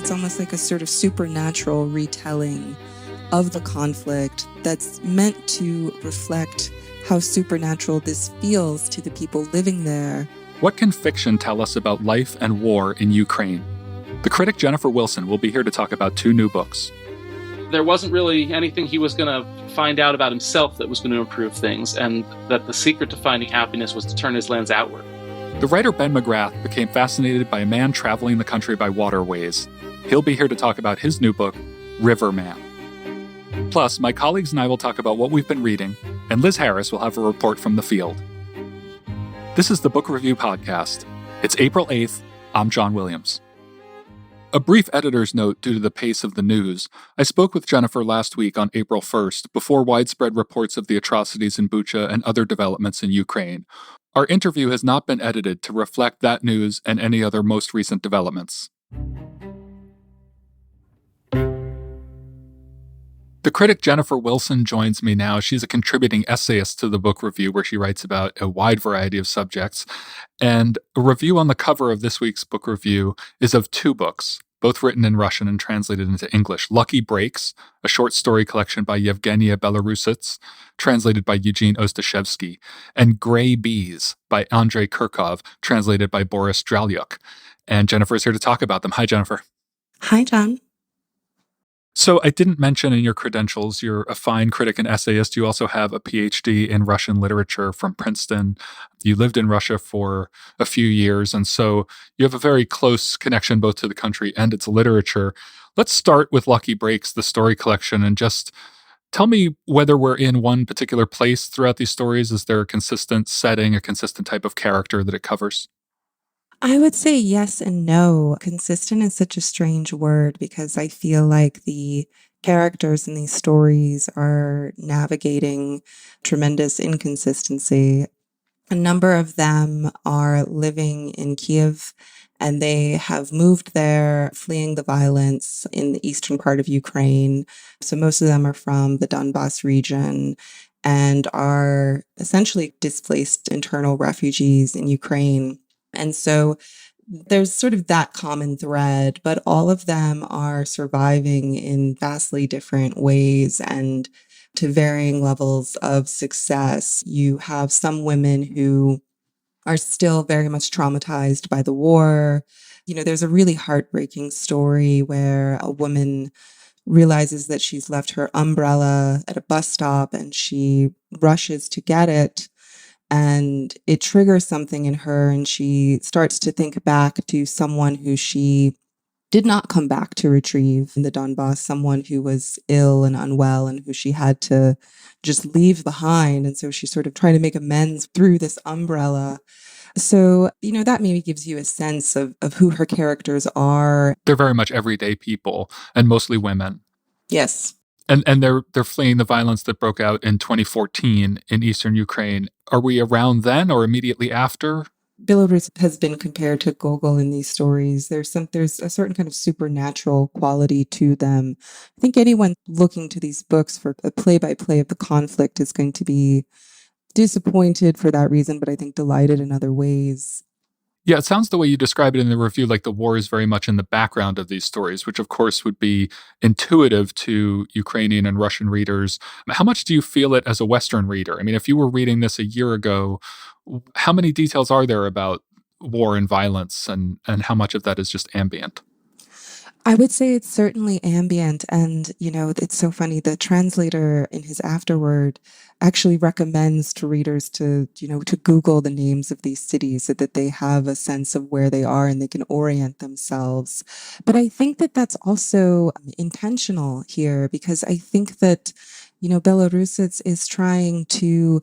It's almost like a sort of supernatural retelling of the conflict that's meant to reflect how supernatural this feels to the people living there. What can fiction tell us about life and war in Ukraine? The critic Jennifer Wilson will be here to talk about 2 new books. There wasn't really anything he was going to find out about himself that was going to improve things, and that the secret to finding happiness was to turn his lens outward. The writer Ben McGrath became fascinated by a man traveling the country by waterways. He'll be here to talk about his new book, Riverman. Plus, my colleagues and I will talk about what we've been reading, and Liz Harris will have a report from the field. This is the Book Review Podcast. It's April 8th. I'm John Williams. A brief editor's note due to the pace of the news. I spoke with Jennifer last week on April 1st, before widespread reports of the atrocities in Bucha and other developments in Ukraine. Our interview has not been edited to reflect that news and any other most recent developments. The critic Jennifer Wilson joins me now. She's a contributing essayist to the Book Review, where she writes about a wide variety of subjects. And a review on the cover of this week's Book Review is of 2 books, both written in Russian and translated into English. Lucky Breaks, a short story collection by Yevgenia Belorusets, translated by Eugene Ostashevsky, and Gray Bees by Andrei Kirkov, translated by Boris Dralyuk. And Jennifer is here to talk about them. Hi, Jennifer. Hi, John. So I didn't mention in your credentials, you're a fine critic and essayist. You also have a PhD in Russian literature from Princeton. You lived in Russia for a few years, and so you have a very close connection both to the country and its literature. Let's start with Lucky Breaks, the story collection, and just tell me whether we're in one particular place throughout these stories. Is there a consistent setting, a consistent type of character that it covers? I would say yes and no. Consistent is such a strange word because I feel like the characters in these stories are navigating tremendous inconsistency. A number of them are living in Kiev, and they have moved there, fleeing the violence in the eastern part of Ukraine. So most of them are from the Donbas region and are essentially displaced internal refugees in Ukraine. And so there's sort of that common thread, but all of them are surviving in vastly different ways and to varying levels of success. You have some women who are still very much traumatized by the war. You know, there's a really heartbreaking story where a woman realizes that she's left her umbrella at a bus stop and she rushes to get it. And it triggers something in her, and she starts to think back to someone who she did not come back to retrieve in the Donbass, someone who was ill and unwell and who she had to just leave behind. And so she's sort of trying to make amends through this umbrella. So, you know, that maybe gives you a sense of who her characters are. They're very much everyday people, and mostly women. Yes. And they're fleeing the violence that broke out in 2014 in eastern Ukraine. Are we around then or immediately after? Belarus has been compared to Gogol in these stories. There's a certain kind of supernatural quality to them. I think anyone looking to these books for a play-by-play of the conflict is going to be disappointed for that reason, but I think delighted in other ways. Yeah, it sounds the way you describe it in the review like the war is very much in the background of these stories, which of course would be intuitive to Ukrainian and Russian readers. How much do you feel it as a Western reader? I mean, if you were reading this a year ago, how many details are there about war and violence, and how much of that is just ambient? I would say it's certainly ambient. And, you know, it's so funny. The translator in his afterword actually recommends to readers to, you know, to Google the names of these cities so that they have a sense of where they are and they can orient themselves. But I think that that's also intentional here because I think that, you know, Belorusets is trying to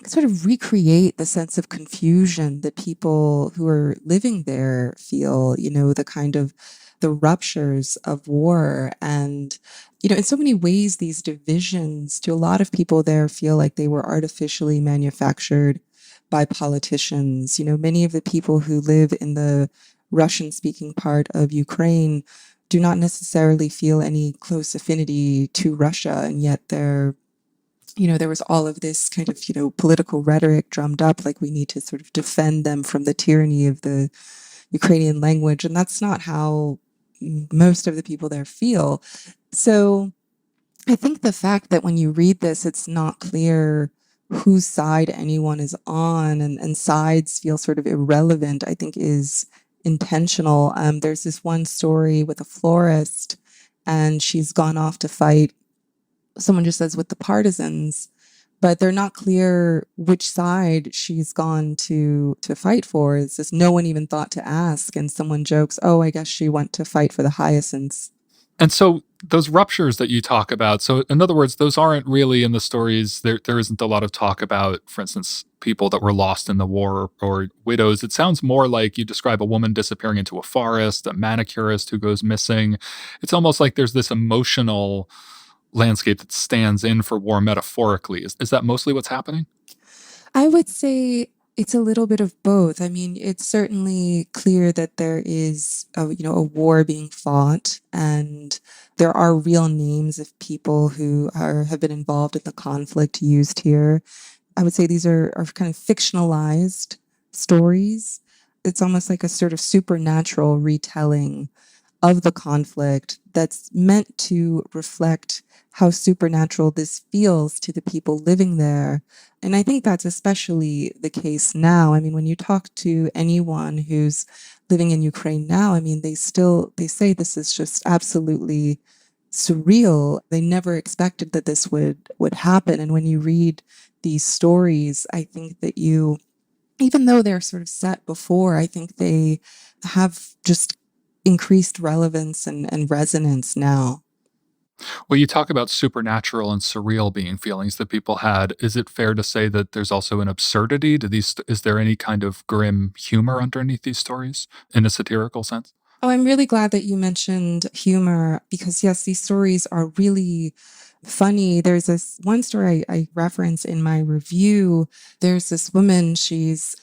sort of recreate the sense of confusion that people who are living there feel, you know, the kind of the ruptures of war. And, you know, in so many ways, these divisions to a lot of people there feel like they were artificially manufactured by politicians. You know, many of the people who live in the Russian-speaking part of Ukraine do not necessarily feel any close affinity to Russia, and yet they're, you know, there was all of this kind of, you know, political rhetoric drummed up, like we need to sort of defend them from the tyranny of the Ukrainian language. And that's not how most of the people there feel. So I think the fact that when you read this, it's not clear whose side anyone is on, and sides feel sort of irrelevant, I think is intentional. There's this one story with a florist, and she's gone off to fight, someone just says, with the partisans, but they're not clear which side she's gone to fight for. It's just no one even thought to ask, and someone jokes, oh, I guess she went to fight for the hyacinths. And so those ruptures that you talk about, so in other words, those aren't really in the stories. There isn't a lot of talk about, for instance, people that were lost in the war or widows. It sounds more like you describe a woman disappearing into a forest, a manicurist who goes missing. It's almost like there's this emotional landscape that stands in for war metaphorically. Is that mostly what's happening? I would say it's a little bit of both. I mean, it's certainly clear that there is a war being fought, and there are real names of people who have been involved in the conflict used here. I would say these are kind of fictionalized stories. It's almost like a sort of supernatural retelling of the conflict that's meant to reflect how supernatural this feels to the people living there. And I think that's especially the case now. I mean, when you talk to anyone who's living in Ukraine now, I mean, they say this is just absolutely surreal. They never expected that this would happen. And when you read these stories, I think that even though they're sort of set before, I think they have just increased relevance and resonance now. Well, you talk about supernatural and surreal being feelings that people had. Is it fair to say that there's also an absurdity to these? Is there any kind of grim humor underneath these stories in a satirical sense? Oh, I'm really glad that you mentioned humor because, yes, these stories are really funny. There's this one story I reference in my review. There's this woman, she's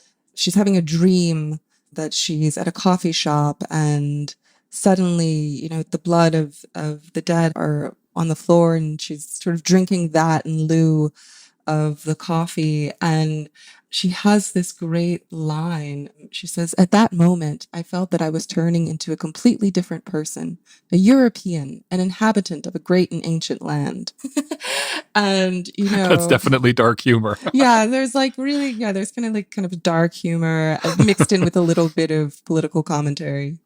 having a dream that she's at a coffee shop, and suddenly, the blood of the dead are on the floor, and she's sort of drinking that in lieu of the coffee. And she has this great line. She says, at that moment, I felt that I was turning into a completely different person, a European, an inhabitant of a great and ancient land. And, That's definitely dark humor. yeah, there's there's kind of dark humor mixed in with a little bit of political commentary.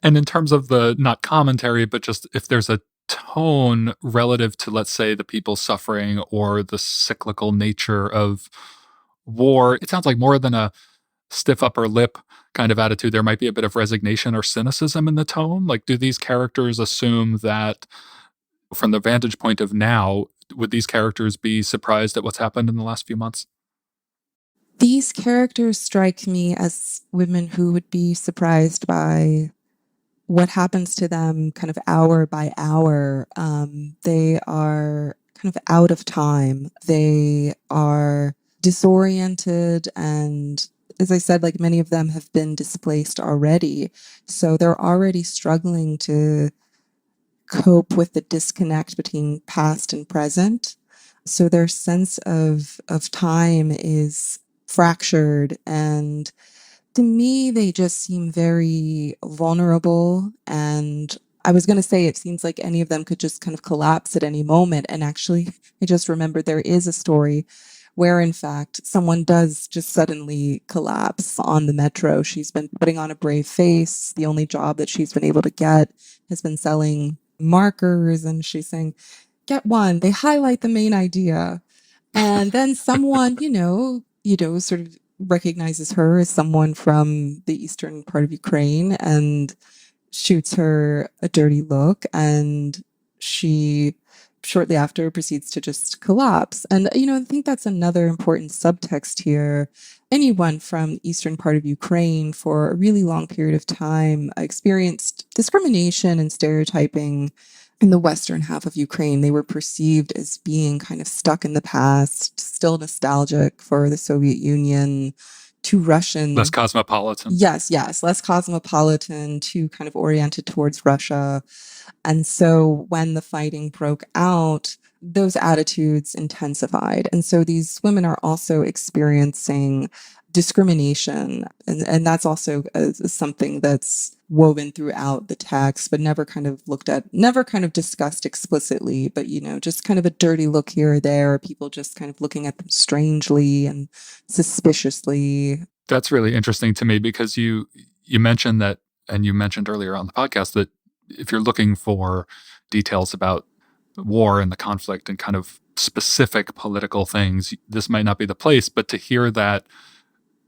And in terms of the not commentary, but just if there's a tone relative to, let's say, the people suffering or the cyclical nature of war, it sounds like more than a stiff upper lip kind of attitude. There might be a bit of resignation or cynicism in the tone. Like, do these characters assume that, from the vantage point of now, would these characters be surprised at what's happened in the last few months? These characters strike me as women who would be surprised by what happens to them kind of hour by hour. They are kind of out of time. They are disoriented. And as I said, like many of them have been displaced already. So they're already struggling to cope with the disconnect between past and present. So their sense of time is fractured, and to me, they just seem very vulnerable. And I was going to say, it seems like any of them could just kind of collapse at any moment. And actually, I just remembered there is a story where, in fact, someone does just suddenly collapse on the metro. She's been putting on a brave face. The only job that she's been able to get has been selling markers. And she's saying, get one. They highlight the main idea. And then someone, sort of recognizes her as someone from the eastern part of Ukraine and shoots her a dirty look. And she shortly after proceeds to just collapse. And, I think that's another important subtext here. Anyone from the eastern part of Ukraine for a really long period of time experienced discrimination and stereotyping in the western half of Ukraine. They were perceived as being kind of stuck in the past, still nostalgic for the Soviet Union, too Russian. Less cosmopolitan. Yes, less cosmopolitan, too kind of oriented towards Russia. And so when the fighting broke out, those attitudes intensified. And so these women are also experiencing discrimination. And that's also something that's woven throughout the text, but never kind of looked at, never kind of discussed explicitly, but, just kind of a dirty look here or there, people just kind of looking at them strangely and suspiciously. That's really interesting to me because you mentioned that, and you mentioned earlier on the podcast that if you're looking for details about war and the conflict and kind of specific political things, this might not be the place, but to hear that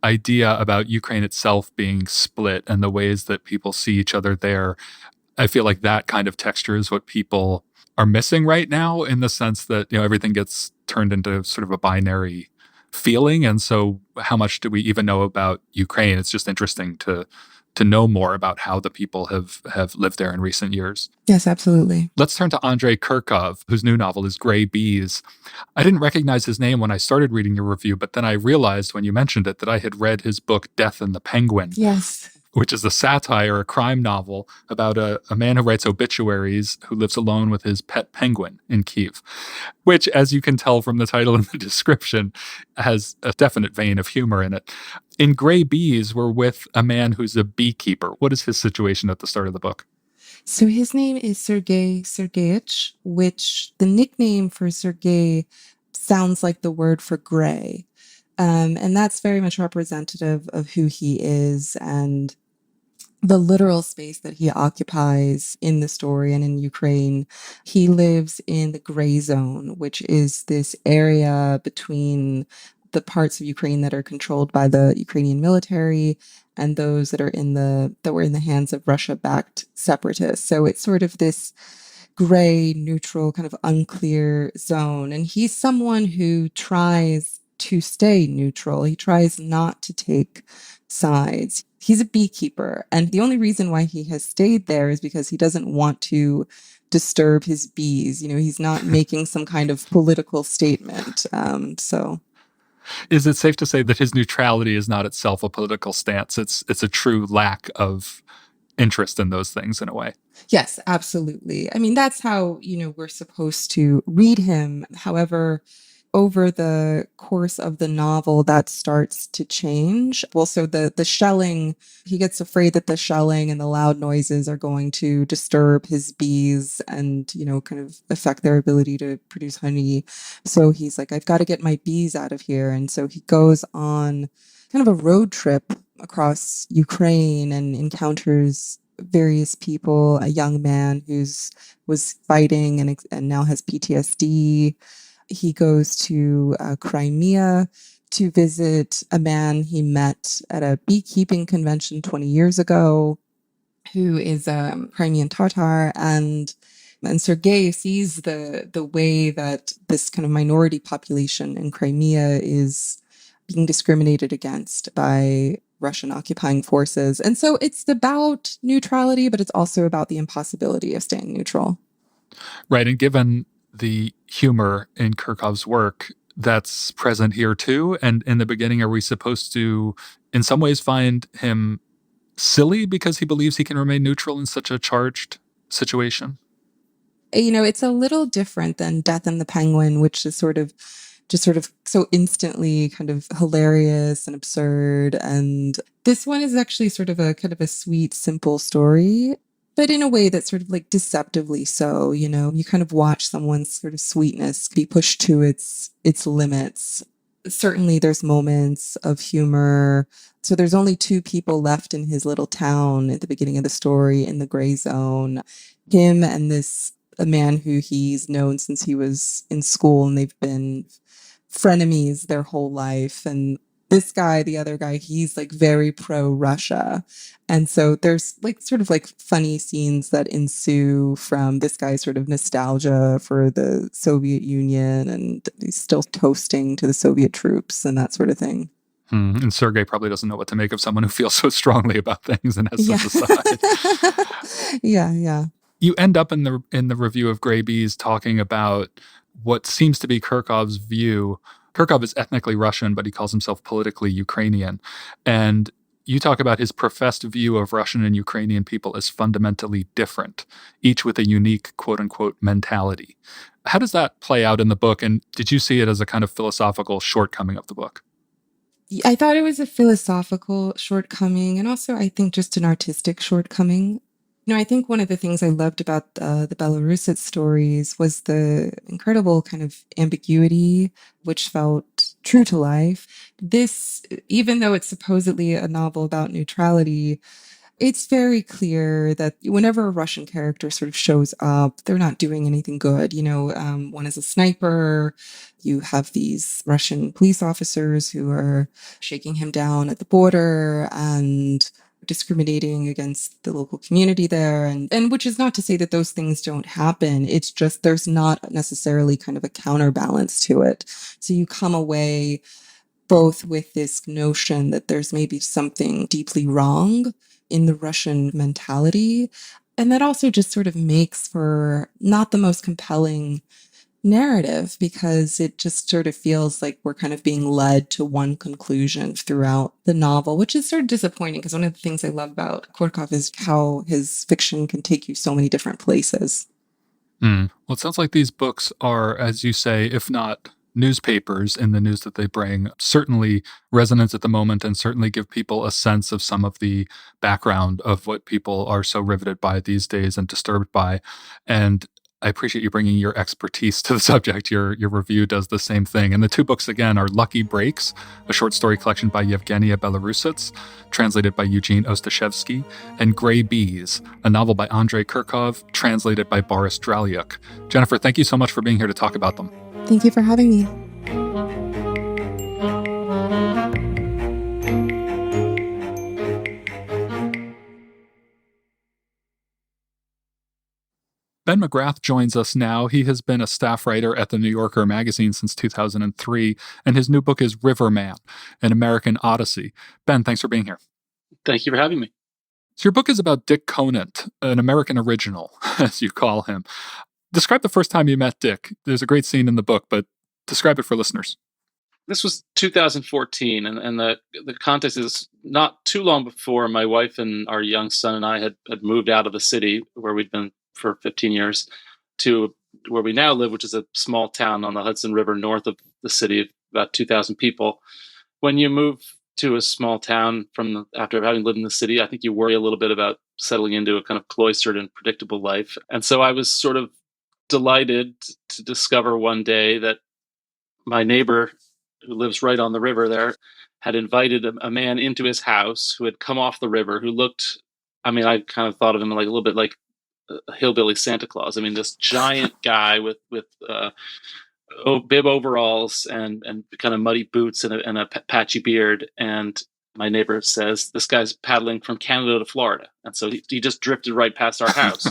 idea about Ukraine itself being split and the ways that people see each other there, I feel like that kind of texture is what people are missing right now, in the sense that, everything gets turned into sort of a binary feeling. And so how much do we even know about Ukraine? It's just interesting to know more about how the people have lived there in recent years. Yes, absolutely. Let's turn to Andrei Kurkov, whose new novel is Gray Bees. I didn't recognize his name when I started reading your review, but then I realized when you mentioned it that I had read his book Death and the Penguin. Yes. Which is a satire, a crime novel about a man who writes obituaries who lives alone with his pet penguin in Kyiv, which, as you can tell from the title and the description, has a definite vein of humor in it. In Gray Bees, we're with a man who's a beekeeper. What is his situation at the start of the book? So his name is Sergei Sergeyevich, which the nickname for Sergei sounds like the word for gray. And that's very much representative of who he is and the literal space that he occupies in the story and in Ukraine. He lives in the gray zone, which is this area between the parts of Ukraine that are controlled by the Ukrainian military and those that were in the hands of Russia-backed separatists. So it's sort of this gray, neutral, kind of unclear zone. And he's someone who tries to stay neutral. He tries not to take sides. He's a beekeeper. And the only reason why he has stayed there is because he doesn't want to disturb his bees. He's not making some kind of political statement. Is it safe to say that his neutrality is not itself a political stance? It's a true lack of interest in those things in a way. Yes, absolutely. I mean, that's how, we're supposed to read him. However, over the course of the novel, that starts to change. Well, so the shelling, he gets afraid that the shelling and the loud noises are going to disturb his bees and, kind of affect their ability to produce honey. So he's like, I've got to get my bees out of here. And so he goes on kind of a road trip across Ukraine and encounters various people, a young man was fighting and now has PTSD. He goes to Crimea to visit a man he met at a beekeeping convention 20 years ago, who is a Crimean Tatar. And Sergei sees the way that this kind of minority population in Crimea is being discriminated against by Russian occupying forces. And so it's about neutrality, but it's also about the impossibility of staying neutral. Right. And given the humor in Kurkov's work, that's present here too. And in the beginning, are we supposed to, in some ways, find him silly because he believes he can remain neutral in such a charged situation? It's a little different than Death and the Penguin, which is sort of so instantly kind of hilarious and absurd. And this one is actually sort of a kind of a sweet, simple story, but in a way that's sort of like deceptively so. You kind of watch someone's sort of sweetness be pushed to its limits. Certainly there's moments of humor. So there's only two people left in his little town at the beginning of the story in the gray zone. Him and a man who he's known since he was in school, and they've been frenemies their whole life. And this guy, the other guy, he's like very pro-Russia. And so there's like sort of like funny scenes that ensue from this guy's sort of nostalgia for the Soviet Union, and he's still toasting to the Soviet troops and that sort of thing. And Sergei probably doesn't know what to make of someone who feels so strongly about things and has to decide. Yeah. You end up in the review of Gray Bees talking about what seems to be Kurkov's view. Kurkov is ethnically Russian, but he calls himself politically Ukrainian. And you talk about his professed view of Russian and Ukrainian people as fundamentally different, each with a unique quote unquote mentality. How does that play out in the book? And did you see it as a kind of philosophical shortcoming of the book? I thought it was a philosophical shortcoming and also I think just an artistic shortcoming. I think one of the things I loved about the Belorusets stories was the incredible kind of ambiguity, which felt true to life. This, even though it's supposedly a novel about neutrality, it's very clear that whenever a Russian character sort of shows up, they're not doing anything good. One is a sniper. You have these Russian police officers who are shaking him down at the border and discriminating against the local community there. And which is not to say that those things don't happen. It's just there's not necessarily kind of a counterbalance to it. So you come away both with this notion that there's maybe something deeply wrong in the Russian mentality. And that also just sort of makes for not the most compelling narrative because it just sort of feels like we're kind of being led to one conclusion throughout the novel, which is sort of disappointing because one of the things I love about Korkov is how his fiction can take you so many different places. Well, it sounds like these books are, as you say, if not newspapers in the news that they bring, certainly resonance at the moment and certainly give people a sense of some of the background of what people are so riveted by these days and disturbed by. And I appreciate you bringing your expertise to the subject. Your review does the same thing. And the two books, again, are Lucky Breaks, a short story collection by Yevgenia Belorusets, translated by Eugene Ostashevsky, and Gray Bees, a novel by Andrei Kurkov, translated by Boris Dralyuk. Jennifer, thank you so much for being here to talk about them. Thank you for having me. Ben McGrath joins us now. He has been a staff writer at the New Yorker magazine since 2003, and his new book is Riverman, an American Odyssey. Ben, thanks for being here. Thank you for having me. So your book is about Dick Conant, an American original, as you call him. Describe the first time you met Dick. There's a great scene in the book, but describe it for listeners. This was 2014, and the context is not too long before my wife and our young son and I had moved out of the city where we'd been for 15 years to where we now live, which is a small town on the Hudson River north of the city of about 2,000 people. When you move to a small town after having lived in the city, I think you worry a little bit about settling into a kind of cloistered and predictable life. And so I was sort of delighted to discover one day that my neighbor, who lives right on the river there, had invited a man into his house who had come off the river, who looked, I kind of thought of him like a little bit like a hillbilly Santa Claus. This giant guy with bib overalls and kind of muddy boots and a patchy beard. And my neighbor says, this guy's paddling from Canada to Florida. And so he just drifted right past our house.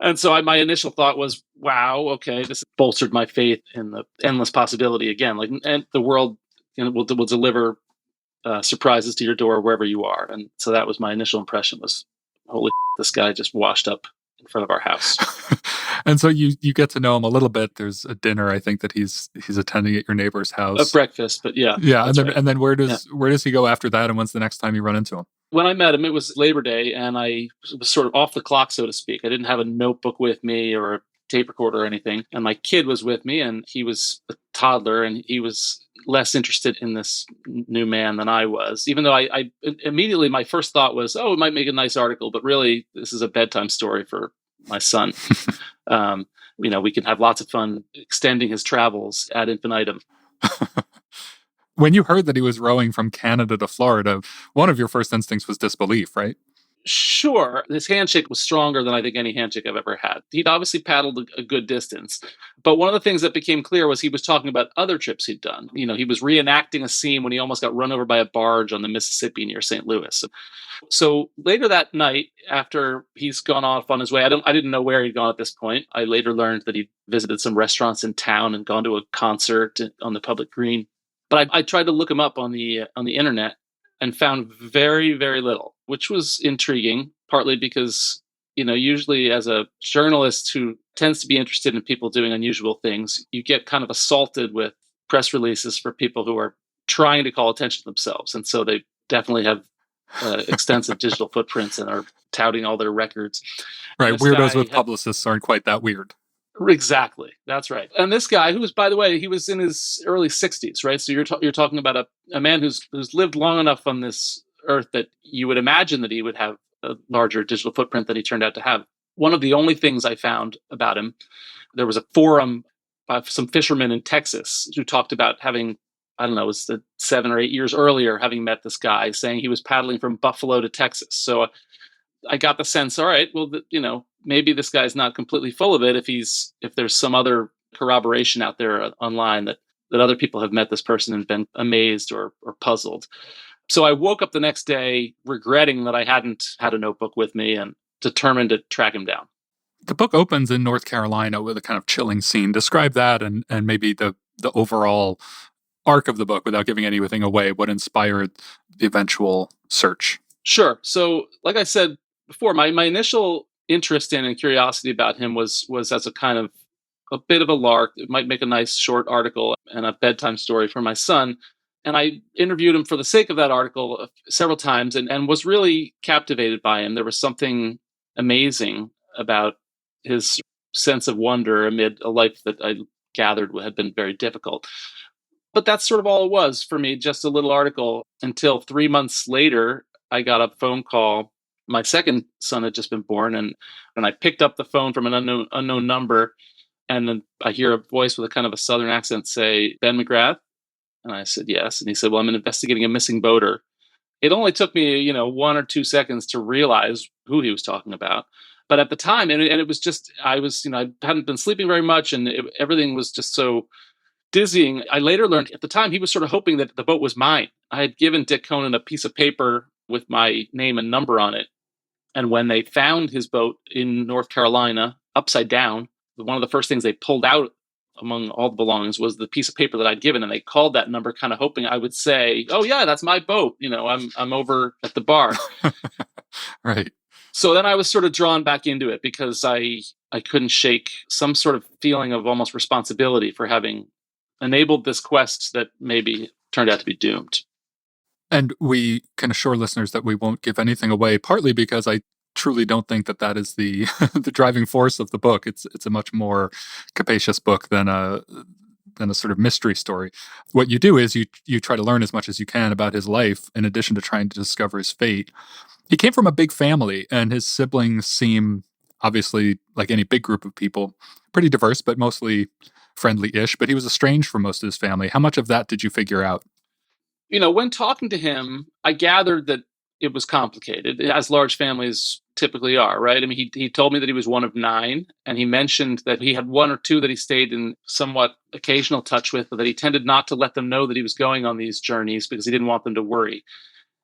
And so my initial thought was, wow, okay, this bolstered my faith in the endless possibility again. And the world will deliver surprises to your door wherever you are. And so that was my initial impression was, holy this guy just washed up in front of our house. And so you get to know him a little bit. There's a dinner, I think, that he's attending at your neighbor's house. A breakfast, but yeah. Yeah, and then where does he go after that, and when's the next time you run into him? When I met him, it was Labor Day, and I was sort of off the clock, so to speak. I didn't have a notebook with me or a tape recorder or anything. And my kid was with me, and he was a toddler, and he was less interested in this new man than I was. Even though I immediately, my first thought was, oh, it might make a nice article, but really, this is a bedtime story for my son. We can have lots of fun extending his travels ad infinitum. When you heard that he was rowing from Canada to Florida, one of your first instincts was disbelief, right? Sure. His handshake was stronger than I think any handshake I've ever had. He'd obviously paddled a good distance. But one of the things that became clear was he was talking about other trips he'd done. He was reenacting a scene when he almost got run over by a barge on the Mississippi near St. Louis. So later that night, after he's gone off on his way, I didn't know where he'd gone at this point. I later learned that he'd visited some restaurants in town and gone to a concert on the public green. But I tried to look him up on the internet and found very, very little, which was intriguing, partly because, usually as a journalist who tends to be interested in people doing unusual things, you get kind of assaulted with press releases for people who are trying to call attention to themselves. And so they definitely have extensive digital footprints and are touting all their records. And Right. this Weirdos guy with publicists aren't quite that weird. exactly, that's right. And this guy, who was, by the way, he was in his early 60s, right? So you're talking about a man who's lived long enough on this earth that you would imagine that he would have a larger digital footprint than he turned out to have. One of the only things I found about him, there was a forum by some fishermen in Texas who talked about having, I don't know, it was the 7 or 8 years earlier, having met this guy, saying he was paddling from Buffalo to Texas. So I got the sense, all right, well, maybe this guy's not completely full of it if there's some other corroboration out there online that other people have met this person and been amazed or puzzled. So I woke up the next day regretting that I hadn't had a notebook with me and determined to track him down. The book opens in North Carolina with a kind of chilling scene. Describe that and maybe the overall arc of the book without giving anything away. What inspired the eventual search? Sure. So, like I said before, my initial interest in and curiosity about him was as a kind of a bit of a lark. It might make a nice short article and a bedtime story for my son. And I interviewed him for the sake of that article several times and was really captivated by him. There was something amazing about his sense of wonder amid a life that I gathered had been very difficult. But that's sort of all it was for me, just a little article, until 3 months later, I got a phone call. My second son had just been born, and I picked up the phone from an unknown number, and then I hear a voice with a kind of a southern accent say, "Ben McGrath?" And I said, "Yes." And he said, "Well, I'm investigating a missing boater." It only took me, 1 or 2 seconds to realize who he was talking about. But at the time, and it was just, I hadn't been sleeping very much, and everything was just so dizzying. I later learned at the time he was sort of hoping that the boat was mine. I had given Dick Conan a piece of paper with my name and number on it. And when they found his boat in North Carolina, upside down, one of the first things they pulled out among all the belongings was the piece of paper that I'd given. And they called that number, kind of hoping I would say, "Oh yeah, that's my boat. I'm over at the bar." Right. So then I was sort of drawn back into it because I couldn't shake some sort of feeling of almost responsibility for having enabled this quest that maybe turned out to be doomed. And we can assure listeners that we won't give anything away, partly because I truly don't think that is the the driving force of the book. It's a much more capacious book than a sort of mystery story. What you do is you try to learn as much as you can about his life in addition to trying to discover his fate. He came from a big family, and his siblings seem, obviously, like any big group of people, pretty diverse, but mostly friendly-ish. But he was estranged from most of his family. How much of that did you figure out? When talking to him, I gathered that it was complicated, as large families typically are, right? I mean, he told me that he was one of 9, and he mentioned that he had 1 or 2 that he stayed in somewhat occasional touch with, but that he tended not to let them know that he was going on these journeys because he didn't want them to worry.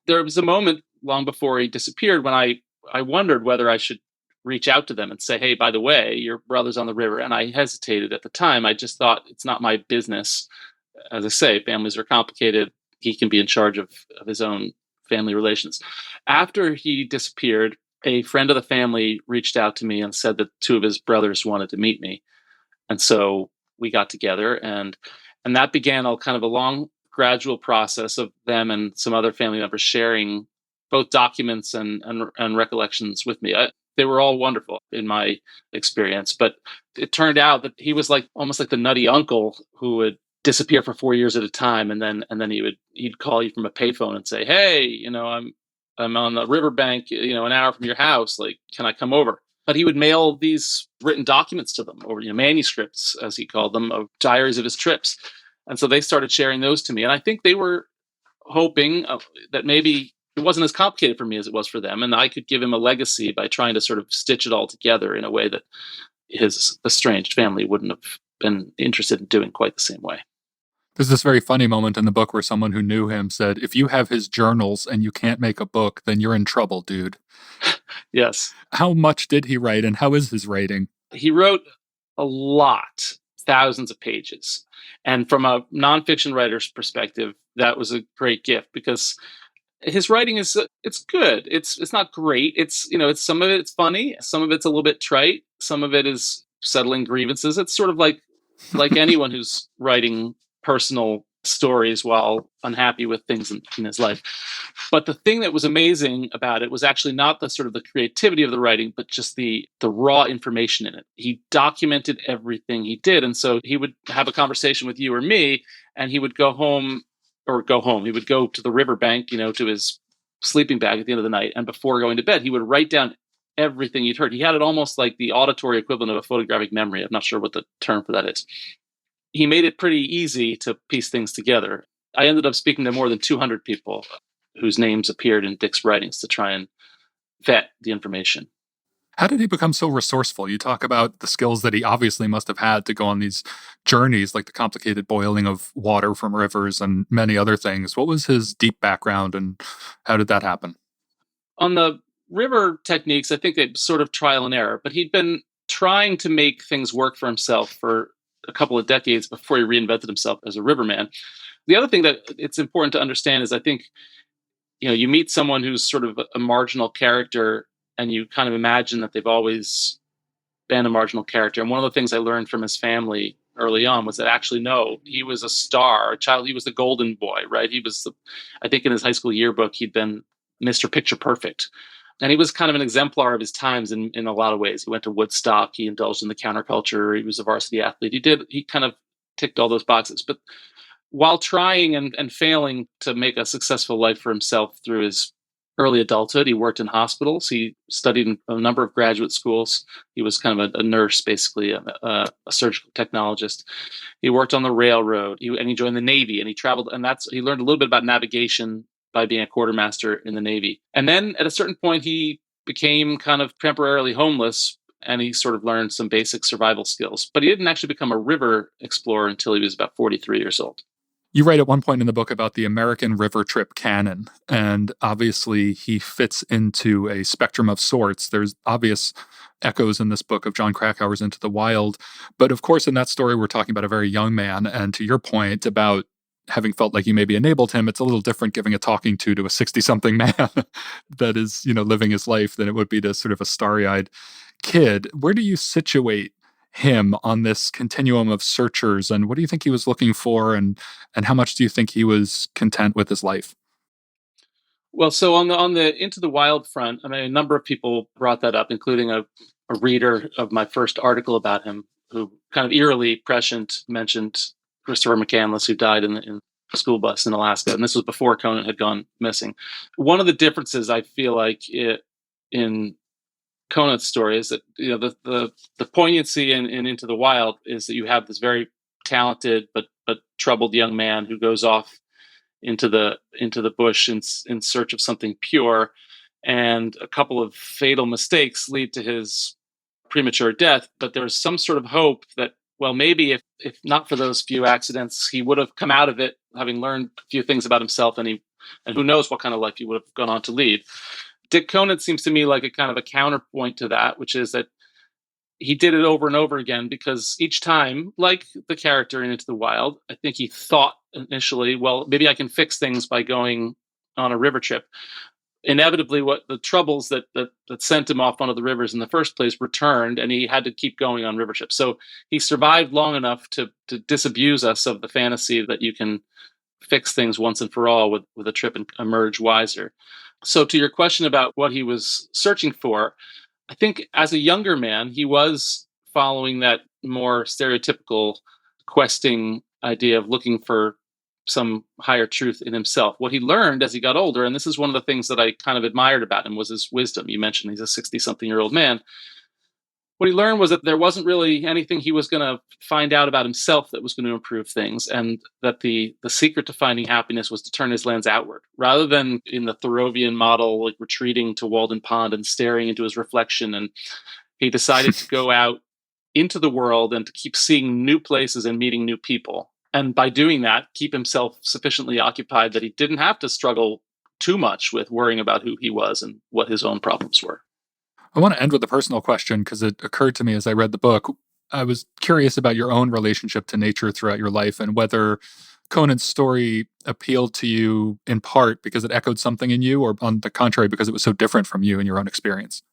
There was a moment long before he disappeared when I wondered whether I should reach out to them and say, "Hey, by the way, your brother's on the river." And I hesitated at the time. I just thought, it's not my business. As I say, families are complicated. He can be in charge of his own family relations. After he disappeared, a friend of the family reached out to me and said that 2 of his brothers wanted to meet me. And so we got together, and that began a kind of a long, gradual process of them and some other family members sharing both documents and recollections with me. They were all wonderful in my experience, but it turned out that he was like almost like the nutty uncle who would disappear for 4 years at a time, and then he'd call you from a payphone and say, "Hey, I'm on the riverbank, an hour from your house. Like, can I come over?" But he would mail these written documents to them, or manuscripts, as he called them, of diaries of his trips. And so they started sharing those to me, and I think they were hoping that maybe it wasn't as complicated for me as it was for them, and I could give him a legacy by trying to sort of stitch it all together in a way that his estranged family wouldn't have been interested in doing quite the same way. There's this very funny moment in the book where someone who knew him said, "If you have his journals and you can't make a book, then you're in trouble, dude." Yes. How much did he write, and how is his writing? He wrote a lot, thousands of pages. And from a nonfiction writer's perspective, that was a great gift because his writing it's good. It's not great. It's some of it's funny, some of it's a little bit trite, some of it is settling grievances. It's sort of like anyone who's writing personal stories while unhappy with things in his life. But the thing that was amazing about it was actually not the sort of the creativity of the writing, but just the raw information in it. He documented everything he did. And so he would have a conversation with you or me, and he would go home or go home. He would go to the riverbank, to his sleeping bag at the end of the night. And before going to bed, he would write down everything he'd heard. He had it almost like the auditory equivalent of a photographic memory. I'm not sure what the term for that is. He made it pretty easy to piece things together. I ended up speaking to more than 200 people whose names appeared in Dick's writings to try and vet the information. How did he become so resourceful? You talk about the skills that he obviously must have had to go on these journeys, like the complicated boiling of water from rivers and many other things. What was his deep background and how did that happen? On the river techniques, I think it's sort of trial and error, but he'd been trying to make things work for himself for a couple of decades before he reinvented himself as a riverman. The other thing that it's important to understand is I think, you meet someone who's sort of a marginal character and you kind of imagine that they've always been a marginal character. And one of the things I learned from his family early on was that actually, no, he was a star, a child. He was the golden boy, right? I think in his high school yearbook, he'd been Mr. Picture Perfect. And he was kind of an exemplar of his times in a lot of ways. He went to Woodstock. He indulged in the counterculture. He was a varsity athlete. He kind of ticked all those boxes. But while trying and failing to make a successful life for himself through his early adulthood, he worked in hospitals. He studied in a number of graduate schools. He was kind of a nurse, basically, a surgical technologist. He worked on the railroad, and he joined the Navy, and he traveled, and he learned a little bit about navigation by being a quartermaster in the Navy. And then at a certain point, he became kind of temporarily homeless, and he sort of learned some basic survival skills. But he didn't actually become a river explorer until he was about 43 years old. You write at one point in the book about the American river trip canon, and obviously he fits into a spectrum of sorts. There's obvious echoes in this book of John Krakauer's Into the Wild, but of course in that story we're talking about a very young man, and to your point about having felt like you maybe enabled him, it's a little different giving a talking to a 60-something man that is, living his life than it would be to sort of a starry-eyed kid. Where do you situate him on this continuum of searchers, and what do you think he was looking for, and how much do you think he was content with his life? Well, so on the Into the Wild front, I mean, a number of people brought that up, including a reader of my first article about him, who kind of eerily prescient mentioned Christopher McCandless, who died in a school bus in Alaska, and this was before Conant had gone missing. One of the differences I feel like in Conant's story is that the poignancy in Into the Wild is that you have this very talented but troubled young man who goes off into the bush in search of something pure, and a couple of fatal mistakes lead to his premature death. But there's some sort of hope that, well, maybe if not for those few accidents, he would have come out of it having learned a few things about himself, and who knows what kind of life he would have gone on to lead. Dick Conant seems to me like a kind of a counterpoint to that, which is that he did it over and over again because each time, like the character in Into the Wild, I think he thought initially, well, maybe I can fix things by going on a river trip. Inevitably, what the troubles that sent him off onto the rivers in the first place returned, and he had to keep going on river trips. So he survived long enough to disabuse us of the fantasy that you can fix things once and for all with a trip and emerge wiser. So to your question about what he was searching for, I think as a younger man, he was following that more stereotypical questing idea of looking for some higher truth in himself. What he learned as he got older, and this is one of the things that I kind of admired about him, was his wisdom. You mentioned he's a 60-something-year-old man. What he learned was that there wasn't really anything he was going to find out about himself that was going to improve things, and that the secret to finding happiness was to turn his lens outward, rather than in the Thoreauvian model, like retreating to Walden Pond and staring into his reflection. And he decided to go out into the world and to keep seeing new places and meeting new people. And by doing that, keep himself sufficiently occupied that he didn't have to struggle too much with worrying about who he was and what his own problems were. I want to end with a personal question because it occurred to me as I read the book. I was curious about your own relationship to nature throughout your life and whether Conant's story appealed to you in part because it echoed something in you, or on the contrary, because it was so different from you in your own experience.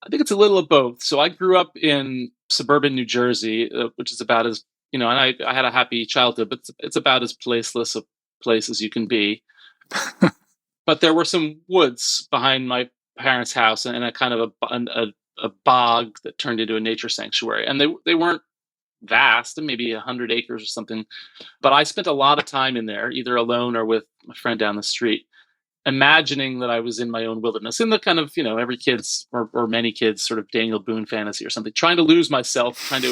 I think it's a little of both. So I grew up in suburban New Jersey, which is about as and I had a happy childhood, but it's about as placeless a place as you can be. But there were some woods behind my parents' house, and a kind of a bog that turned into a nature sanctuary, and they weren't vast, maybe 100 acres or something. But I spent a lot of time in there, either alone or with a friend down the street, imagining that I was in my own wilderness, in the kind of, every kid's or many kids sort of Daniel Boone fantasy or something, trying to lose myself, trying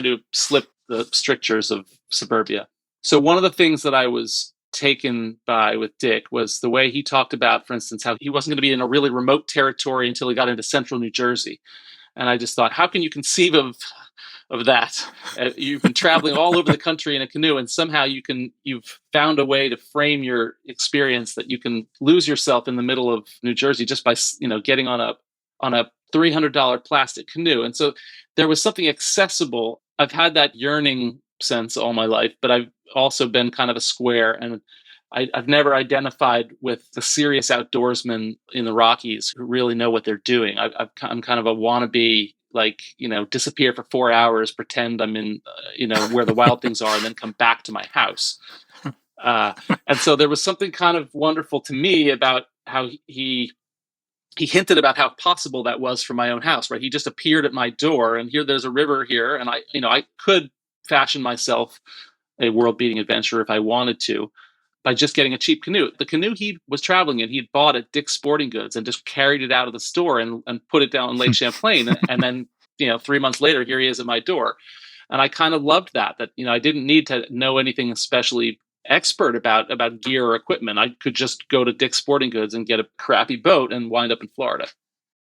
to slip the strictures of suburbia. So one of the things that I was taken by with Dick was the way he talked about, for instance, how he wasn't going to be in a really remote territory until he got into central New Jersey. And I just thought, how can you conceive of that? You've been traveling all over the country in a canoe, and somehow you've found a way to frame your experience that you can lose yourself in the middle of New Jersey just by getting on a $300 plastic canoe. And so there was something accessible. I've had that yearning sense all my life, but I've also been kind of a square, and I've never identified with the serious outdoorsmen in the Rockies who really know what they're doing. I'm kind of a wannabe, disappear for 4 hours, pretend I'm in, where the wild things are, and then come back to my house. And so there was something kind of wonderful to me about how he hinted about how possible that was for my own house, right? He just appeared at my door, and there's a river here, and I could fashion myself a world-beating adventure if I wanted to, by just getting a cheap canoe. The canoe he was traveling in, he'd bought at Dick's Sporting Goods and just carried it out of the store and put it down in Lake Champlain. And then, 3 months later, here he is at my door. And I kind of loved that, I didn't need to know anything especially expert about gear or equipment. I could just go to Dick's Sporting Goods and get a crappy boat and wind up in Florida.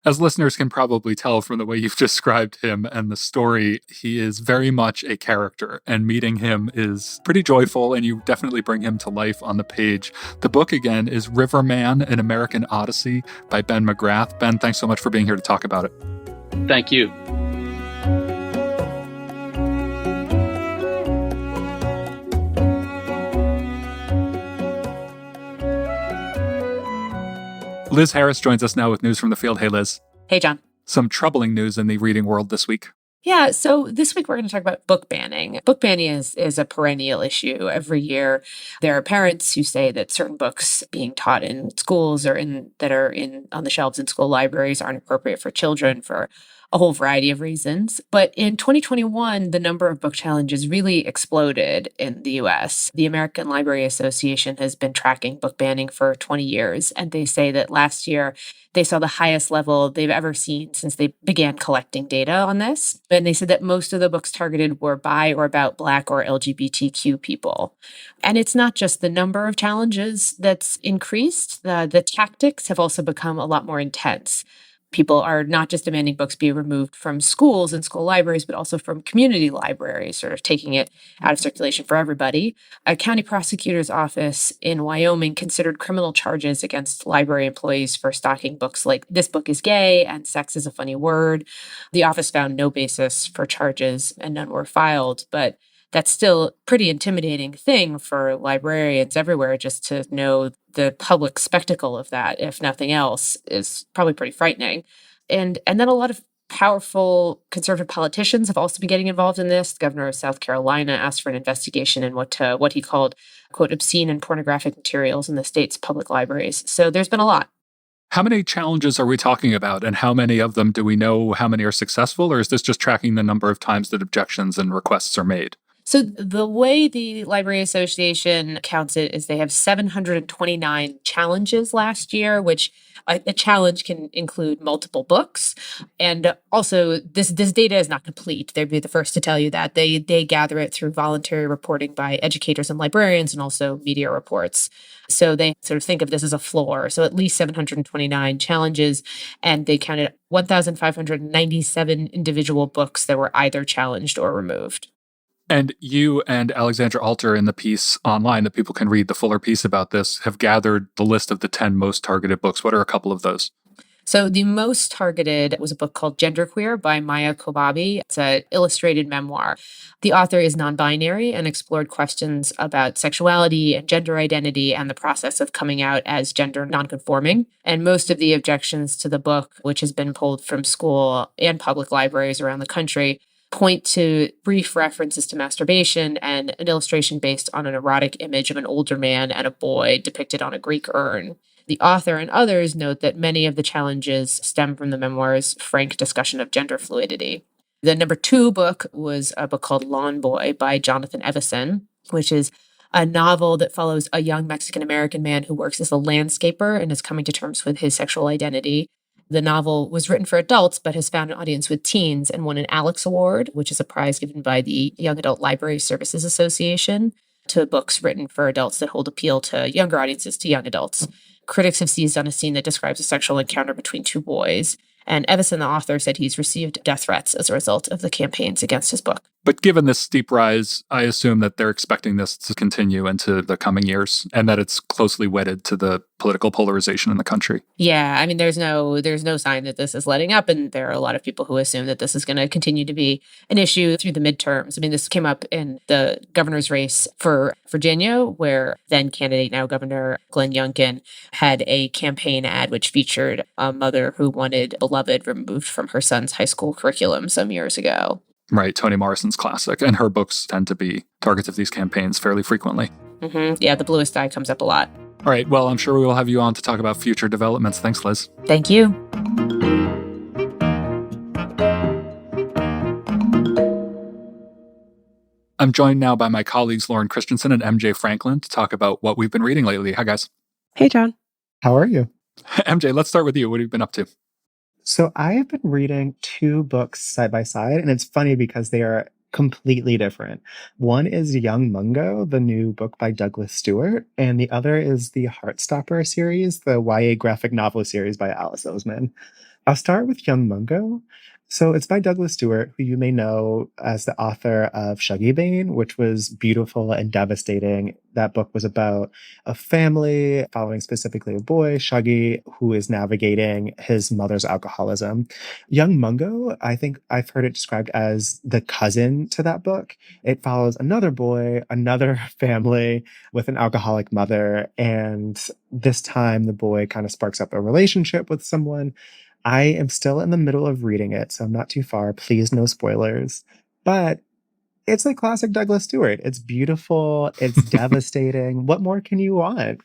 As listeners can probably tell from the way you've described him and the story, he is very much a character, and meeting him is pretty joyful, and you definitely bring him to life on the page. The book, again, is Riverman, An American Odyssey by Ben McGrath. Ben, thanks so much for being here to talk about it. Thank you. Liz Harris joins us now with news from the field. Hey, Liz. Hey, John. Some troubling news in the reading world this week. Yeah, so this week we're going to talk about book banning. Book banning is a perennial issue every year. There are parents who say that certain books being taught in schools or that are on the shelves in school libraries aren't appropriate for children for a whole variety of reasons. But in 2021, the number of book challenges really exploded in the US. The American Library Association has been tracking book banning for 20 years, and they say that last year they saw the highest level they've ever seen since they began collecting data on this. And they said that most of the books targeted were by or about Black or LGBTQ people. And it's not just the number of challenges that's increased, the tactics have also become a lot more intense. People are not just demanding books be removed from schools and school libraries, but also from community libraries, sort of taking it out of circulation for everybody. A county prosecutor's office in Wyoming considered criminal charges against library employees for stocking books like "This Book is Gay" and "Sex is a Funny Word." The office found no basis for charges and none were filed, but that's still a pretty intimidating thing for librarians everywhere. Just to know the public spectacle of that, if nothing else, is probably pretty frightening. And then a lot of powerful conservative politicians have also been getting involved in this. The governor of South Carolina asked for an investigation in what he called, quote, obscene and pornographic materials in the state's public libraries. So there's been a lot. How many challenges are we talking about, and how many of them do we know how many are successful, or is this just tracking the number of times that objections and requests are made? So the way the Library Association counts it is they have 729 challenges last year, which a challenge can include multiple books. And also, this data is not complete. They'd be the first to tell you that. They gather it through voluntary reporting by educators and librarians and also media reports. So they sort of think of this as a floor. So at least 729 challenges, and they counted 1,597 individual books that were either challenged or removed. And you and Alexandra Alter, in the piece online that people can read, the fuller piece about this, have gathered the list of the 10 most targeted books. What are a couple of those? So the most targeted was a book called Genderqueer by Maya Kobabe. It's an illustrated memoir. The author is non-binary and explored questions about sexuality and gender identity and the process of coming out as gender nonconforming. And most of the objections to the book, which has been pulled from school and public libraries around the country, point to brief references to masturbation and an illustration based on an erotic image of an older man and a boy depicted on a Greek urn. The author and others note that many of the challenges stem from the memoir's frank discussion of gender fluidity. The number 2 book was a book called Lawn Boy by Jonathan Evison, which is a novel that follows a young Mexican-American man who works as a landscaper and is coming to terms with his sexual identity. The novel was written for adults, but has found an audience with teens and won an Alex Award, which is a prize given by the Young Adult Library Services Association to books written for adults that hold appeal to younger audiences, to young adults. Critics have seized on a scene that describes a sexual encounter between 2 boys. And Evison, the author, said he's received death threats as a result of the campaigns against his book. But given this steep rise, I assume that they're expecting this to continue into the coming years and that it's closely wedded to the political polarization in the country. Yeah, I mean, there's no sign that this is letting up. And there are a lot of people who assume that this is going to continue to be an issue through the midterms. I mean, this came up in the governor's race for Virginia, where then candidate, now Governor Glenn Youngkin, had a campaign ad which featured a mother who wanted Beloved removed from her son's high school curriculum some years ago. Right, Toni Morrison's classic. And her books tend to be targets of these campaigns fairly frequently. Yeah, The Bluest Eye comes up a lot. All right, well, I'm sure we will have you on to talk about future developments. Thanks, Liz. Thank you. I'm joined now by my colleagues Lauren Christensen and MJ Franklin to talk about what we've been reading lately. Hi, guys. Hey, John. How are you? MJ, let's start with you. What have you been up to? So I have been reading 2 books side by side, and it's funny because they are completely different. One is Young Mungo, the new book by Douglas Stewart, and the other is the Heartstopper series, the YA graphic novel series by Alice Oseman. I'll start with Young Mungo. So it's by Douglas Stewart, who you may know as the author of Shuggy Bane, which was beautiful and devastating. That book was about a family following specifically a boy, Shuggy, who is navigating his mother's alcoholism. Young Mungo, I think I've heard it described as the cousin to that book. It follows another boy, another family with an alcoholic mother. And this time the boy kind of sparks up a relationship with someone. I am still in the middle of reading it, so I'm not too far. Please, no spoilers. But it's like classic Douglas Stewart. It's beautiful. It's devastating. What more can you want?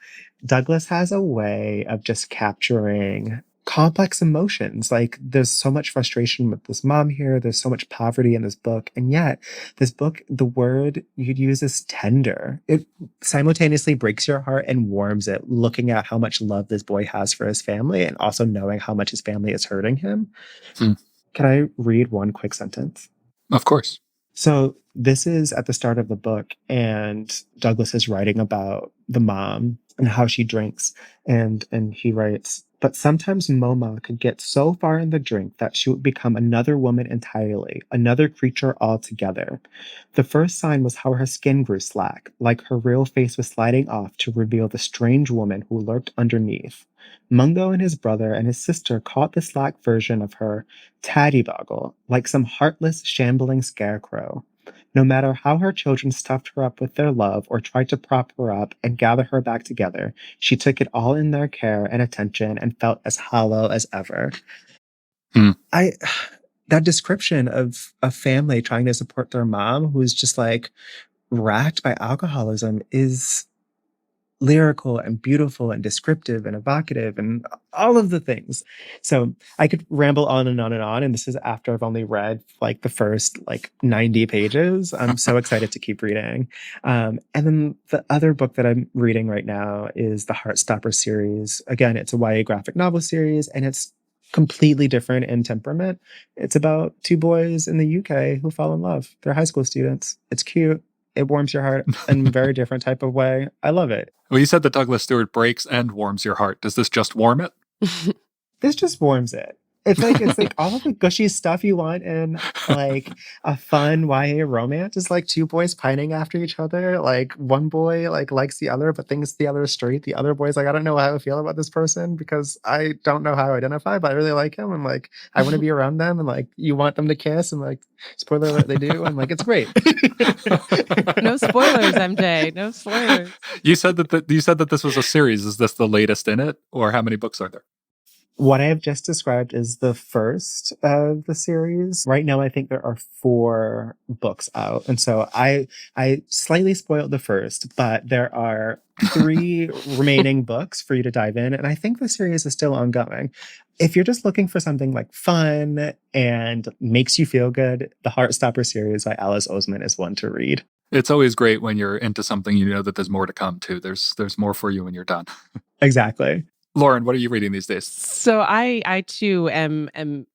Douglas has a way of just capturing complex emotions. Like, there's so much frustration with this mom here. There's so much poverty in this book. And yet, this book, the word you'd use is tender. It simultaneously breaks your heart and warms it, looking at how much love this boy has for his family and also knowing how much his family is hurting him. Can I read one quick sentence? Of course. So this is at the start of the book, and Douglas is writing about the mom and how she drinks. And he writes, "But sometimes Moma could get so far in the drink that she would become another woman entirely, another creature altogether. The first sign was how her skin grew slack, like her real face was sliding off to reveal the strange woman who lurked underneath. Mungo and his brother and his sister called the slack version of her Tattyboggle, like some heartless, shambling scarecrow. No matter how her children stuffed her up with their love or tried to prop her up and gather her back together, she took it all in their care and attention and felt as hollow as ever." That description of a family trying to support their mom who is just like racked by alcoholism is lyrical and beautiful and descriptive and evocative and all of the things. So I could ramble on and on and on. And this is after I've only read like the first 90 pages. I'm so excited to keep reading. And then the other book that I'm reading right now is the Heartstopper series. Again, it's a YA graphic novel series, and it's completely different in temperament. It's about 2 boys in the UK who fall in love. They're high school students. It's cute. It warms your heart in a very different type of way. I love it. Well, you said that Douglas Stewart breaks and warms your heart. Does this just warm it? This just warms it. It's like all of the gushy stuff you want in like a fun YA romance. It's like 2 boys pining after each other. Like one boy likes the other but thinks the other is straight. The other boy's like, I don't know how I feel about this person because I don't know how to identify, but I really like him, and I want to be around them, and you want them to kiss, and spoiler alert, they do, and it's great. No spoilers, MJ. No spoilers. You said that this was a series. Is this the latest in it, or how many books are there? What I have just described is the first of the series. Right now, I think there are 4 books out. And so I slightly spoiled the first, but there are 3 remaining books for you to dive in. And I think the series is still ongoing. If you're just looking for something like fun and makes you feel good, the Heartstopper series by Alice Oseman is one to read. It's always great when you're into something, you know that there's more to come too. There's more for you when you're done. Exactly. Lauren, what are you reading these days? So I too am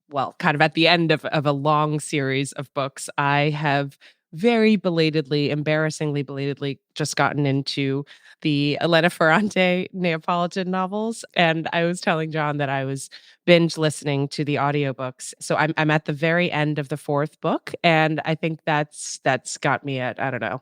well, kind of at the end of a long series of books. I have very belatedly, embarrassingly belatedly, just gotten into the Elena Ferrante Neapolitan novels. And I was telling John that I was binge listening to the audiobooks. So I'm at the very end of the 4th book. And I think that's got me at, I don't know,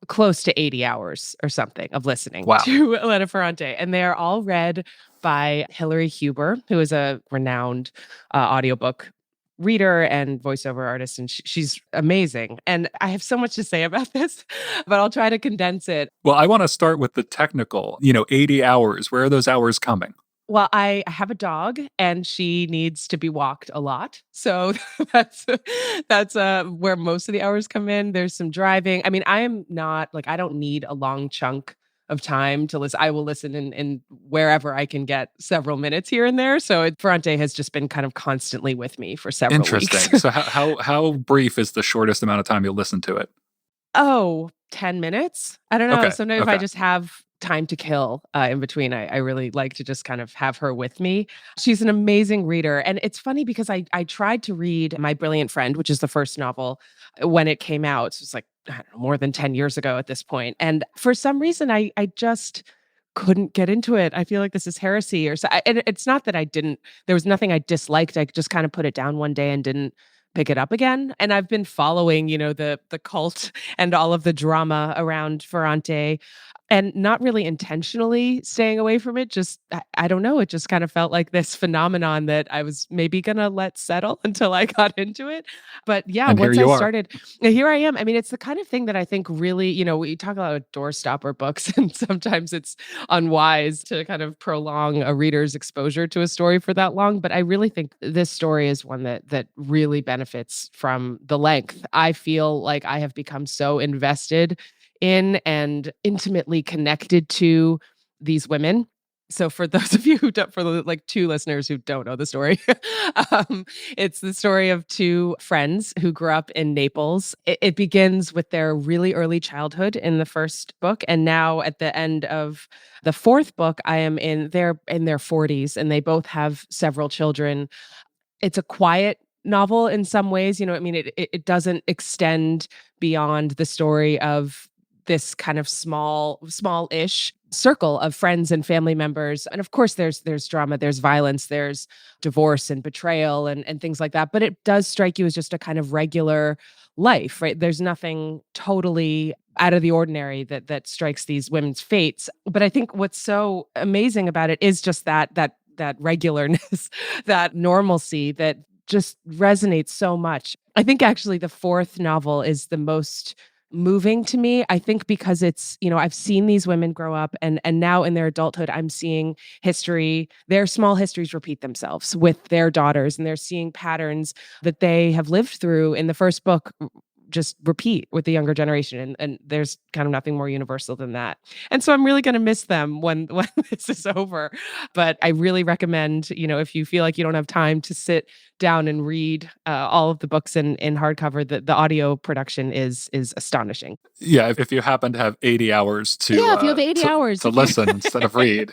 close to 80 hours or something of listening Wow. to Elena Ferrante. And they are all read by Hilary Huber, who is a renowned audiobook reader and voiceover artist. And she's amazing. And I have so much to say about this, but I'll try to condense it. Well, I want to start with the technical, 80 hours. Where are those hours coming? Well, I have a dog and she needs to be walked a lot. So that's where most of the hours come in. There's some driving. I mean, I am not like, I don't need a long chunk of time to listen. I will listen in wherever I can get several minutes here and there. So Ferrante has just been kind of constantly with me for several Interesting. weeks. So how brief is the shortest amount of time you'll listen to it? 10 minutes. I don't know. Okay, Sometimes if I okay. just have time to kill in between, I really like to just kind of have her with me. She's an amazing reader. And it's funny because I tried to read My Brilliant Friend, which is the first novel, when it came out. So it's like, I don't know, more than 10 years ago at this point. And for some reason, I just couldn't get into it. I feel like this is heresy or so. And it's not that there was nothing I disliked. I just kind of put it down one day and didn't pick it up again. And I've been following, the cult and all of the drama around Ferrante and not really intentionally staying away from it. Just, I don't know. It just kind of felt like this phenomenon that I was maybe going to let settle until I got into it. But yeah, And here once you I are. started, here I am. I mean, it's the kind of thing that I think really, we talk a lot of doorstopper books and sometimes it's unwise to kind of prolong a reader's exposure to a story for that long. But I really think this story is one that really benefits from the length. I feel like I have become so invested in and intimately connected to these women. So for those of you who don't, for the 2 listeners who don't know the story, it's the story of 2 friends who grew up in Naples. It begins with their really early childhood in the first book. And now at the end of the 4th book, they're in their 40s and they both have several children. It's a quiet novel in some ways. It doesn't extend beyond the story of this kind of small-ish circle of friends and family members. And of course, there's drama, there's violence, there's divorce and betrayal and things like that. But it does strike you as just a kind of regular life, right? There's nothing totally out of the ordinary that strikes these women's fates. But I think what's so amazing about it is just that regularness, that normalcy that just resonates so much. I think actually the 4th novel is the most moving to me. I think because it's, I've seen these women grow up and now in their adulthood, I'm seeing their small histories repeat themselves with their daughters, and they're seeing patterns that they have lived through in the first book just repeat with the younger generation. And there's kind of nothing more universal than that. And so I'm really going to miss them when this is over. But I really recommend, if you feel like you don't have time to sit down and read all of the books in hardcover, the audio production is astonishing. Yeah, if you happen to have 80 hours to if you have 80 hours to listen instead of read.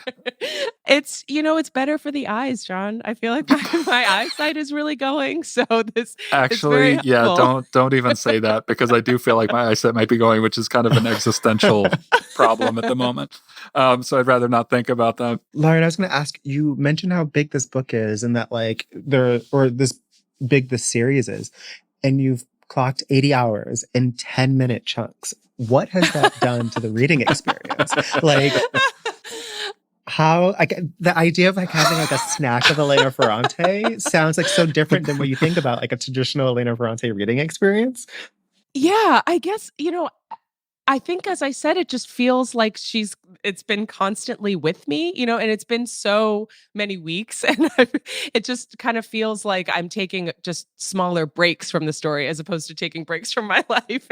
It's it's better for the eyes, John. I feel like my eyesight is really going. So this Actually, don't even say that, because I do feel like my eyesight might be going, which is kind of an existential problem at the moment. So I'd rather not think about that. Lauren, I was going to ask, you mentioned how big this book is and that this big this series is, and you've clocked 80 hours in 10-minute chunks. What has that done to the reading experience? The idea of having a snack of Elena Ferrante sounds so different than what you think about a traditional Elena Ferrante reading experience. Yeah, I guess, I think, as I said, it just feels like it's been constantly with me, and it's been so many weeks. And it just kind of feels like I'm taking just smaller breaks from the story as opposed to taking breaks from my life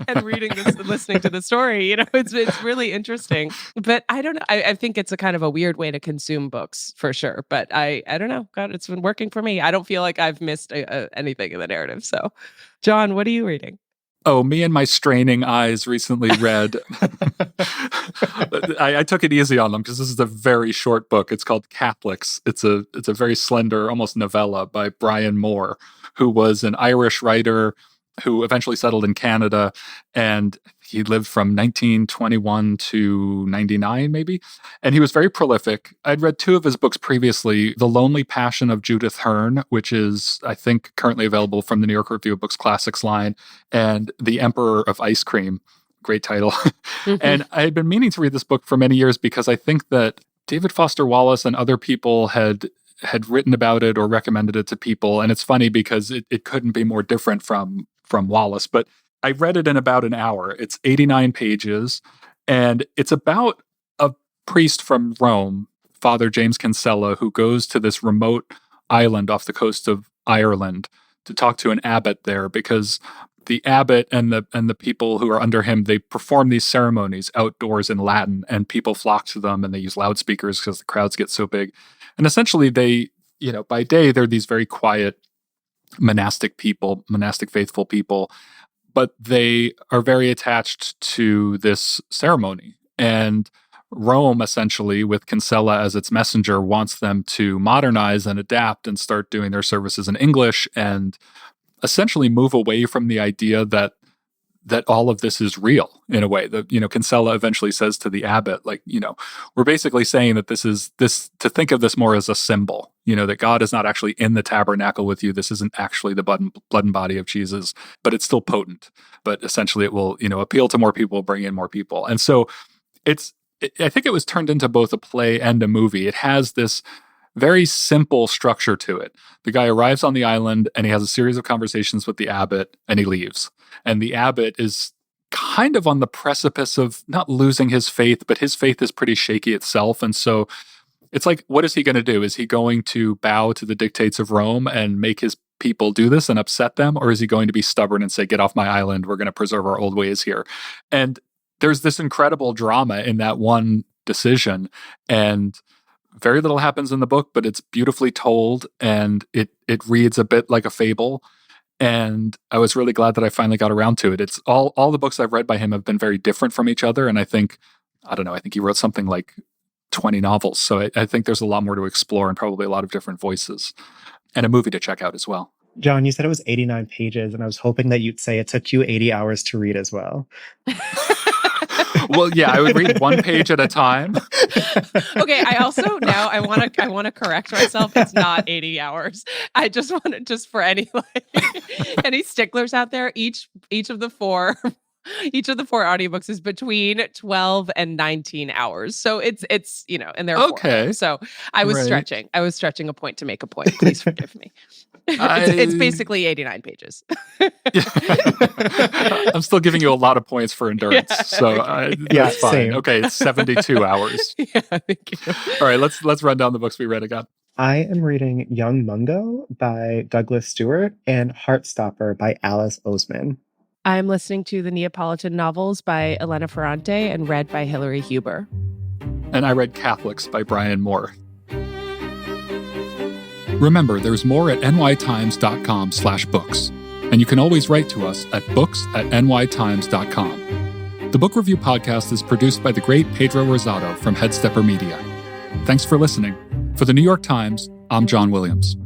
and reading this and listening to the story. It's really interesting. But I don't know. I think it's a kind of a weird way to consume books for sure. But I don't know. God, it's been working for me. I don't feel like I've missed anything in the narrative. So, John, what are you reading? Oh, me and my straining eyes recently read. I took it easy on them because this is a very short book. It's called Catholics. It's a very slender, almost novella by Brian Moore, who was an Irish writer who eventually settled in Canada, and he lived from 1921 to 99, maybe. And he was very prolific. I'd read 2 of his books previously, The Lonely Passion of Judith Hearne, which is, I think, currently available from the New York Review of Books Classics line, and The Emperor of Ice Cream. Great title. Mm-hmm. And I had been meaning to read this book for many years because I think that David Foster Wallace and other people had written about it or recommended it to people. And it's funny because it couldn't be more different from Wallace. But I read it in about an hour. It's 89 pages, and it's about a priest from Rome, Father James Kinsella, who goes to this remote island off the coast of Ireland to talk to an abbot there, because the abbot and the people who are under him, they perform these ceremonies outdoors in Latin, and people flock to them, and they use loudspeakers because the crowds get so big. And essentially they, by day, they're these very quiet monastic faithful people, but they are very attached to this ceremony. And Rome, essentially, with Kinsella as its messenger, wants them to modernize and adapt and start doing their services in English and essentially move away from the idea that all of this is real in a way. That, Kinsella eventually says to the abbot, we're basically saying that to think of this more as a symbol, that God is not actually in the tabernacle with you. This isn't actually the blood and body of Jesus, but it's still potent. But essentially it will, appeal to more people, bring in more people. And so I think it was turned into both a play and a movie. It has this very simple structure to it. The guy arrives on the island and he has a series of conversations with the abbot and he leaves. And the abbot is kind of on the precipice of not losing his faith, but his faith is pretty shaky itself. And so it's like, what is he going to do? Is he going to bow to the dictates of Rome and make his people do this and upset them? Or is he going to be stubborn and say, get off my island, we're going to preserve our old ways here? And there's this incredible drama in that one decision. And very little happens in the book, but it's beautifully told, and it reads a bit like a fable. And I was really glad that I finally got around to it. It's all the books I've read by him have been very different from each other. And I think he wrote something like 20 novels. So I think there's a lot more to explore and probably a lot of different voices, and a movie to check out as well. John, you said it was 89 pages, and I was hoping that you'd say it took you 80 hours to read as well. Well, yeah, I would read one page at a time. Okay, I also now I want to correct myself. It's not 80 hours. I just want to, just for any sticklers out there, each of the four audiobooks is between 12 and 19 hours. So it's and they're okay. 4. So I was stretching. I was stretching a point to make a point. Please forgive me. It's basically 89 pages. I'm still giving you a lot of points for endurance. Yeah, so that's fine. Same. Okay, it's 72 hours. Yeah, thank you. All right, let's run down the books we read again. I am reading Young Mungo by Douglas Stewart and Heartstopper by Alice Oseman. I'm listening to the Neapolitan novels by Elena Ferrante and read by Hilary Huber. And I read Catholics by Brian Moore. Remember, there's more at nytimes.com/books. And you can always write to us at books@nytimes.com. The Book Review Podcast is produced by the great Pedro Rosado from Headstepper Media. Thanks for listening. For the New York Times, I'm John Williams.